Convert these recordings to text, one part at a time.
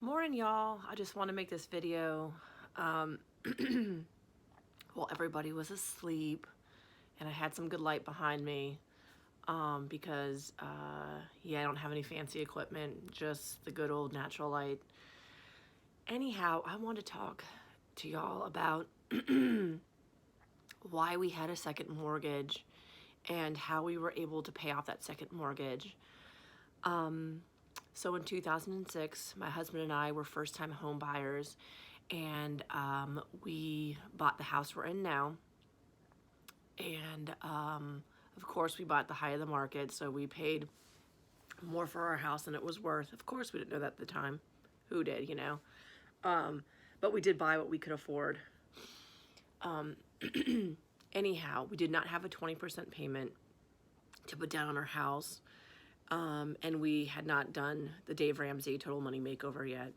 Morning, y'all. I just want to make this video while everybody was asleep and I had some good light behind me because yeah, I don't have any fancy equipment, just the good old natural light. Anyhow, I want to talk to y'all about why we had a second mortgage and how we were able to pay off that second mortgage. So in 2006, my husband and I were first-time home buyers, and we bought the house we're in now. And of course, we bought the high of the market, so we paid more for our house than it was worth. Of course, we didn't know that at the time. Who did, you know? But we did buy what we could afford. Anyhow, we did not have a 20% payment to put down on our house. And we had not done the Dave Ramsey Total Money Makeover yet.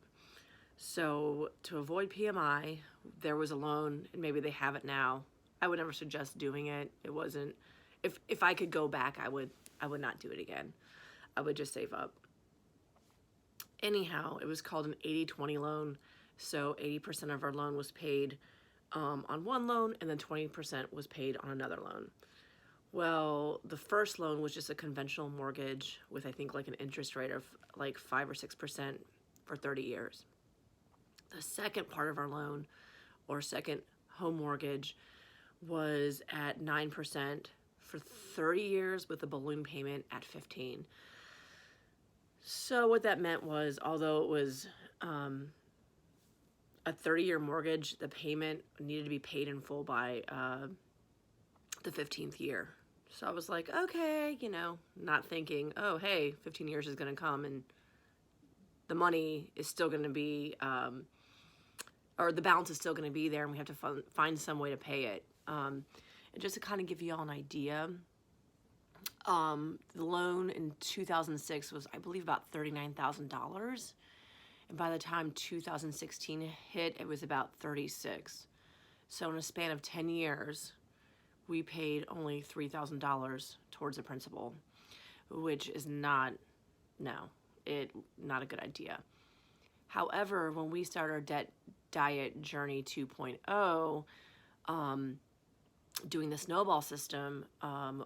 So to avoid PMI, there was a loan, and maybe they have it now. I would never suggest doing it. It wasn't, if I could go back, I would not do it again. I would just save up. Anyhow, it was called an 80-20 loan. So 80% of our loan was paid on one loan, and then 20% was paid on another loan. Well, the first loan was just a conventional mortgage with, I think, like an interest rate of like 5 or 6% for 30 years. The second part of our loan, or second home mortgage, was at 9% for 30 years with a balloon payment at 15. So what that meant was, although it was a 30-year mortgage, the payment needed to be paid in full by the 15th year. So I was like, okay, you know, not thinking, oh, hey, 15 years is going to come and the money is still going to be, or the balance is still going to be there, and we have to find some way to pay it. And just to kind of give you all an idea, the loan in 2006 was, I believe, about $39,000. And by the time 2016 hit, it was about $36,000. So in a span of 10 years, we paid only $3,000 towards the principal, which is not a good idea. However, when we started our debt diet journey 2.0, doing the snowball system,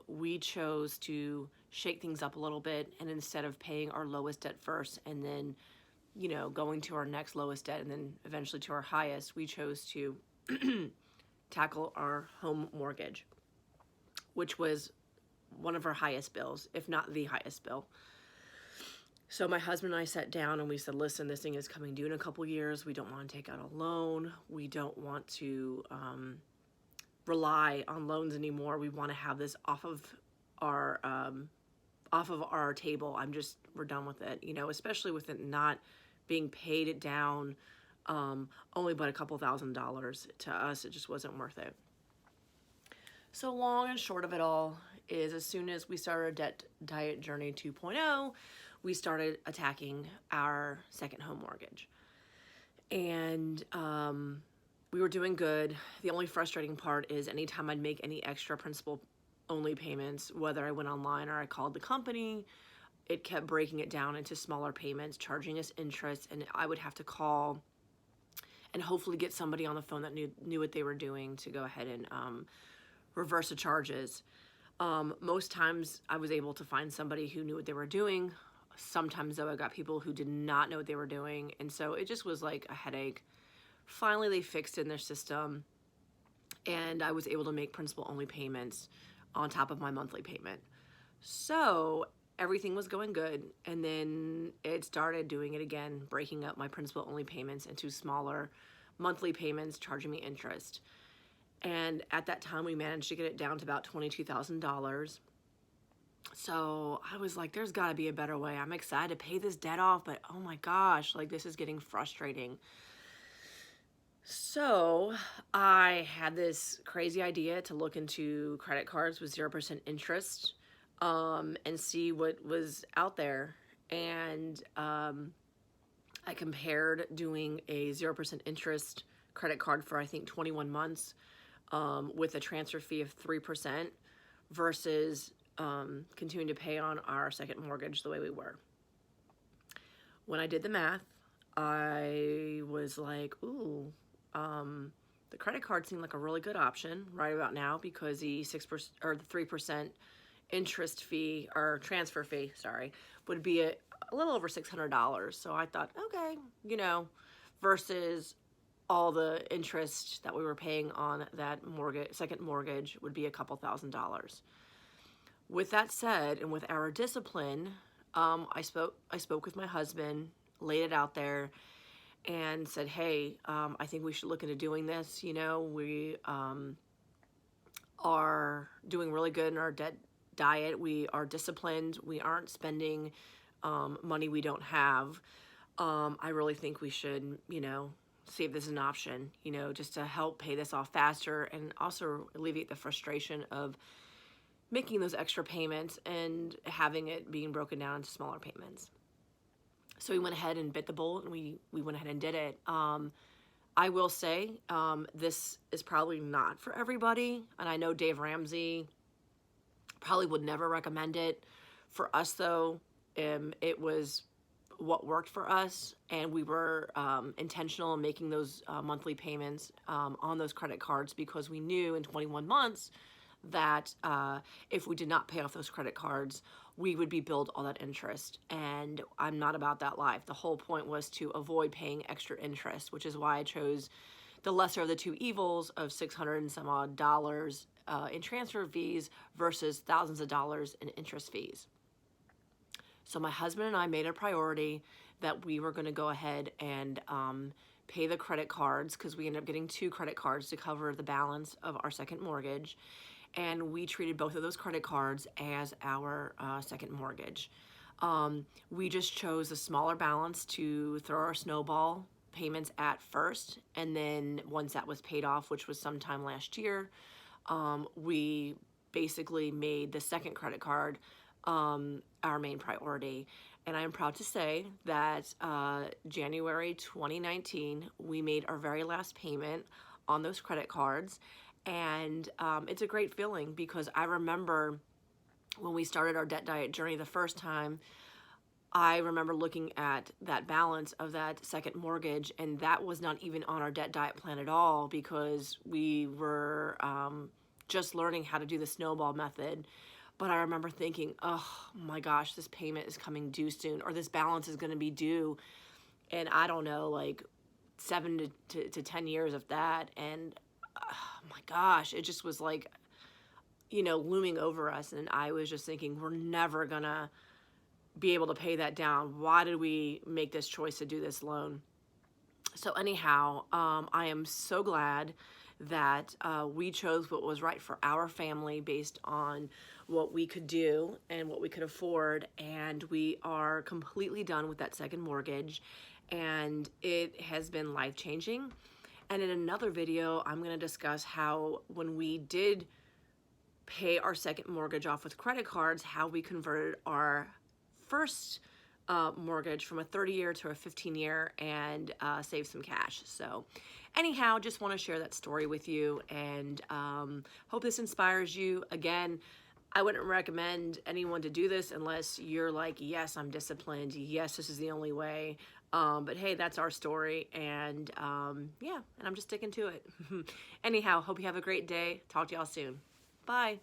we chose to shake things up a little bit, and instead of paying our lowest debt first and then, you know, going to our next lowest debt and then eventually to our highest, we chose to tackle our home mortgage, which was one of our highest bills, if not the highest bill. So my husband and I sat down and we said, listen, this thing is coming due in a couple years. We don't want to take out a loan. We don't want to rely on loans anymore. We want to have this off of our table. We're done with it, you know, especially with it not being paid down only but a couple $1,000s. To us, it just wasn't worth it. So long and short of it all is, as soon as we started our debt diet journey 2.0, we started attacking our second home mortgage. And we were doing good. The only frustrating part is anytime I'd make any extra principal only payments, whether I went online or I called the company, it kept breaking it down into smaller payments, charging us interest, and I would have to call and hopefully get somebody on the phone that knew what they were doing to go ahead and reverse the charges. Most times I was able to find somebody who knew what they were doing. Sometimes though, I got people who did not know what they were doing, and so it just was like a headache. Finally, they fixed it in their system, and I was able to make principal only payments on top of my monthly payment. So everything was going good, and then it started doing it again, breaking up my principal only payments into smaller monthly payments, charging me interest. And at that time, we managed to get it down to about $22,000. So I was like, there's got to be a better way. I'm excited to pay this debt off, but oh my gosh, like, this is getting frustrating. So I had this crazy idea to look into credit cards with 0% interest and see what was out there. And I compared doing a 0% interest credit card for, I think, 21 months with a transfer fee of 3% versus continuing to pay on our second mortgage the way we were. When I did the math, I was like, ooh, the credit card seemed like a really good option right about now because the 6% or the 3% interest fee or transfer fee, sorry, would be a little over $600. So I thought, okay, you know, versus all the interest that we were paying on that mortgage, second mortgage, would be a couple $1,000s. With that said, and with our discipline, I spoke with my husband, laid it out there, and said, hey, I think we should look into doing this. You know, we are doing really good in our debt diet. We are disciplined. We aren't spending money we don't have. I really think we should, you know, see if this is an option, you know, just to help pay this off faster and also alleviate the frustration of making those extra payments and having it being broken down into smaller payments. So we went ahead and bit the bullet, and we went ahead and did it. I will say this is probably not for everybody, and I know Dave Ramsey probably would never recommend it. For us, though, it was what worked for us, and we were intentional in making those monthly payments on those credit cards because we knew in 21 months that if we did not pay off those credit cards, we would be billed all that interest. And I'm not about that life. The whole point was to avoid paying extra interest, which is why I chose the lesser of the two evils of $600 and some odd dollars in transfer fees versus thousands of dollars in interest fees. So my husband and I made a priority that we were going to go ahead and pay the credit cards, because we ended up getting 2 credit cards to cover the balance of our second mortgage. And we treated both of those credit cards as our second mortgage. We just chose a smaller balance to throw our snowball payments at first. And then once that was paid off, which was sometime last year, we basically made the second credit card our main priority. And I'm proud to say that January 2019, we made our very last payment on those credit cards. And it's a great feeling because I remember when we started our debt diet journey the first time, I remember looking at that balance of that second mortgage, and that was not even on our debt diet plan at all because we were just learning how to do the snowball method. But I remember thinking, oh my gosh, this payment is coming due soon, or this balance is going to be due. And I don't know, like 7 to 10 years of that. And oh my gosh, it just was like, you know, looming over us. And I was just thinking, we're never going to be able to pay that down. Why did we make this choice to do this loan? So anyhow, I am so glad that we chose what was right for our family based on what we could do and what we could afford. And we are completely done with that second mortgage. And it has been life-changing. And in another video, I'm going to discuss how when we did pay our second mortgage off with credit cards, how we converted our first mortgage from a 30-year to a 15-year and saved some cash. So anyhow, just want to share that story with you, and hope this inspires you. Again, I wouldn't recommend anyone to do this unless you're like, yes, I'm disciplined. Yes, this is the only way. But hey, that's our story, and yeah, and I'm just sticking to it. Anyhow, hope you have a great day. Talk to y'all soon. Bye.